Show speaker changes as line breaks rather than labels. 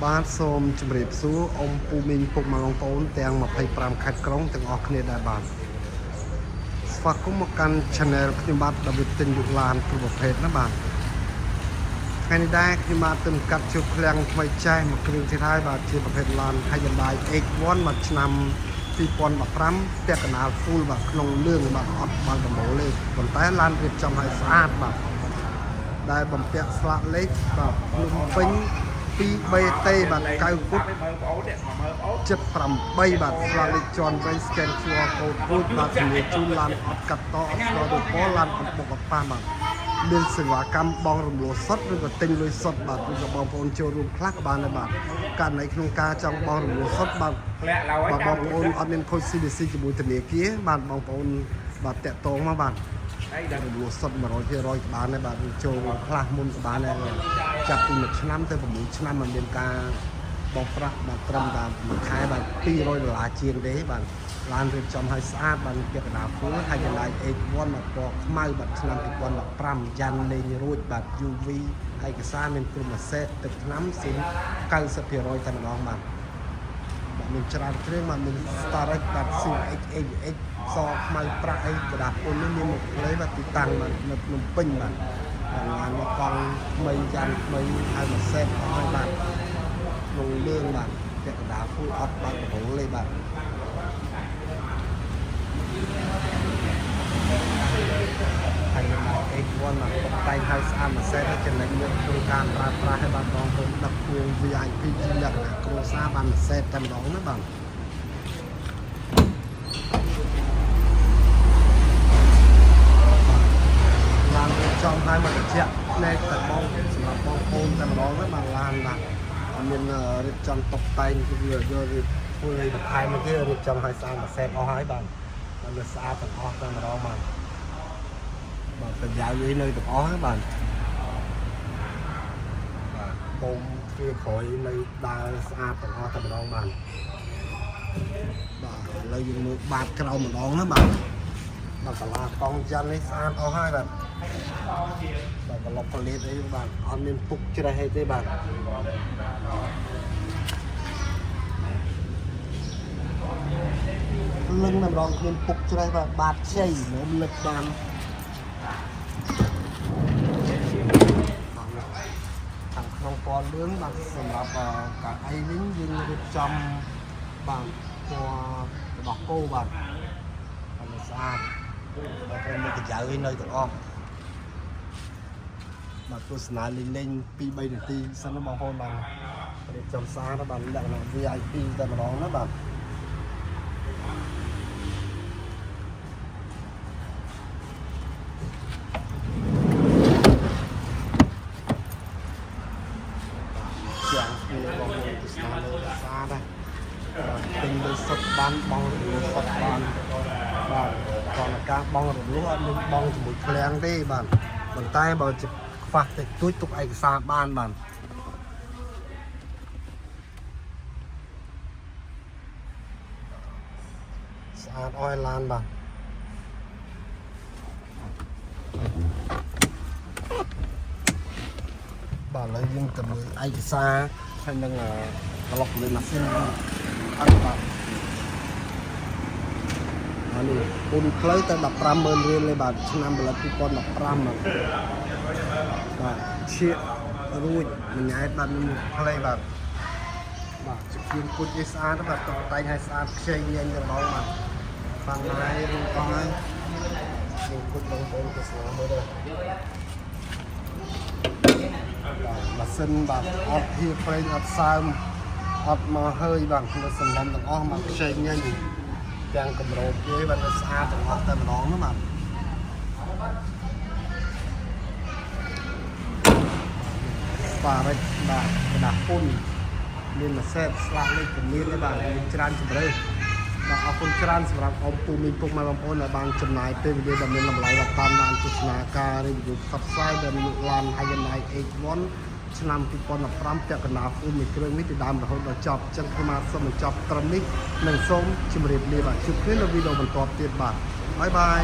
បាទសូមជម្រាបសួរអ៊ំពូមីងពុកម៉ែបងប្អូនទាំង25ខេត្តក្រុងទាំងអស់គ្នាដែរបាទស្វាគមន៍មកកាន់ Channel ខ្ញុំបាទដែលទិញយុឡានគ្រប់ប្រភេទណាបាទថ្ងៃនេះដែរខ្ញុំបាទទិញកាត់ជួបឃ្លាំងថ្មីចេះមួយគ្រឿងទៀតហើយបាទជាប្រភេទឡាន Hyundai X1 មួយឆ្នាំ2015ពាក់កណ្ដាល full បាទក្នុងលឿងបាទអត់បាល់ដំបូលទេប៉ុន្តែឡានរៀបចំឲ្យស្អាតបាទដែលបំពាក់ស្លាកលេខបាទភ្នំពេញ2BT បាទ9គុត78បាទស្លាកលេខជាន់វែង scan QR code រួចបាទជំនាញជូនឡានអត់កាត់តអត់ស្គាល់រូបពលឡានអត់បុកអត់ប៉ះបាទមានសេវាកម្មបងរំលោះសុទ្ធឬក៏ទិញលុយសុទ្ធបាទឬក៏បងប្អូនចូលរួមខ្លះក៏បានដែរបាទករណីក្នុងការចង់បងរំលោះសុទ្ធបាទបងប្អូនអត់មានខូច CDC ជាមួយធនាគារបាទបងប្អូនបាទតាក់ទងមកបាទដែលរំលោះសុទ្ធ 100% ក៏បានដែរបាទចូលខ្លះមុនក៏បានដែរចាប់ពី1ឆ្នាំទៅ6ឆ្នាំមិនមានការបោកប្រាក់បាទត្រឹមតែមួយខែបាទ$200ជាងទេបាទឡានរៀបចំឲ្យស្អាតបាទពាក់កណ្ដាល full ហើយចម្លាយ X1 បាទពណ៌ខ្មៅបាទឆ្នាំ2015យ៉ាន់លេងរួចបាទ UV ឯកសារមានក្រុមអាសេតទឹកថ្នាំស៊ីន 90% តែម្ដងបាទមានច្រើនគ្រឿងបាទមាន Starrex បាទ CXX សខ្មៅប្រាក់អីកណ្ដាលពុននេះមានមួយផ្លេបាទទីតាំងបាទនៅភ្នំពេញបាទឡានមកកង់ថ្មីយ៉ាន់ថ្មីហើយមួយសេតហើយបាទក្នុងលឿងបាទពាក់កណ្ដាល full អត់បាត់ដំបូលទេបាទហើយនៅ X1 មកតុបតែងឲ្យស្អាតមួយសេតហើយចំណេញមានក្នុងការប្រើប្រាស់ឲ្យបាទបងប្អូនដឹកគួង VIP ជាលក្ខណៈគ្រួសារបានមួយសេតតែម្ដងណាបាទចំហើយមកបញ្ជាក់ផ្នែកតែបងសម្រាប់បងប្អូនតែម្ដងហ្នឹងបាទឡានបាទអត់មានរៀបចំតុបតែងគឺយករៀបធ្វើឲ្យបន្ថែមមកគេរៀបចំឲ្យស្អាតមួយសេតអស់ហើយបាទវាស្អាតទាំងអស់តែម្ដងបាទប្រយោជន៍នេះនៅទាំងអស់ហ្នឹងបាទបូមទ្វារក្រោយនៅដើរស្អាតទាំងអស់តែម្ដងបាទឥឡូវយើងមើលបាតក្រោមម្ដងណាបាទកាឡាកង់យ៉ាន់នេះស្អាតអស់ហើយបាទក្លុកផលិតអីបាទអត់មានពុកច្រេះអីទេបាទលឹងតែម្ដងគ្មានពុកច្រេះបាទបាតខ្ចីមើលលឹកបានខាងក្នុងពណ៌លឿងបាទសម្រាប់កាអីវិញយើងរៀបចំបាទពណ៌របស់គោបាទឲ្យស្អាតបាទត្រូវមានកញ្ចៅឲ្យនៅទាំងអស់បាទទស្សនាលេង 2-3 នាទីសិនបងប្អូនបាទរៀបចំស្អាតបាទលក្ខណៈ VIP តែម្ដងណាបាទយ៉ាងនេះបងប្អូនទស្សនាលើស្អាតដែរបាទទិញលើសុទ្ធបានបងរំលោះសុទ្ធបានបាទcònការបងរំលោះអត់មានបងជាមួយឃ្លាំងទេបាទប៉ុន្តែបើខ្វះតិចតួចទុកឯកសារបានបាទស្អាតអស់ឡានបាទបាទឥឡូវយើងទៅមើលឯកសារហើយនឹងក្លុកលើម៉ាស៊ីនអត់បាទនេះពូនផ្លូវទៅ150,000រៀលទេបាទឆ្នាំផលិត2015បាទឈៀករួចមួយញ៉ែតបាទមួយផ្លេបាទជាងពុជឲ្យស្អាតបាទតុបតែងឲ្យស្អាតខ្ចីញញទៅម្ដងបាទខាងណាយរួមអស់ហើយយើងពុជបងប្អូនទៅស្គាល់មើលទៅបាទម៉ាស៊ីនបាទអត់ហៀប្រេងអត់សើមអត់មកហើយបាទនៅសំឡំទាំងអស់មកខ្ចីញញទាំងកម្រោបគេបាទស្អាតទាំងអស់តែម្ដងណាបាទបាទរិចបាទกระดาษពុនមានមួយសេតស្លាកលេខជំនាញទេបាទមានច្រើនជម្រើសបាទអរគុណច្រើនសម្រាប់អ៊ំពូមីងពុកម៉ែបងប្អូនដែលបានចំណាយពេលវេលាដ៏មានតម្លៃដល់តាមបានទស្សនាការរីវិវផ្សព្វផ្សាយដែលមានឡាន Hyundai X1 ឆ្នាំ2015ពាក់កណ្ដាល full មួយគ្រឿងនេះពីដើមរហូតដល់ចប់ចឹងខ្ញុំបាទសូមបញ្ចប់ត្រឹមនេះនិងសូមជម្រាបលាបាទជួបគ្នានៅវីដេអូបន្តទៀតបាទបាយបាយ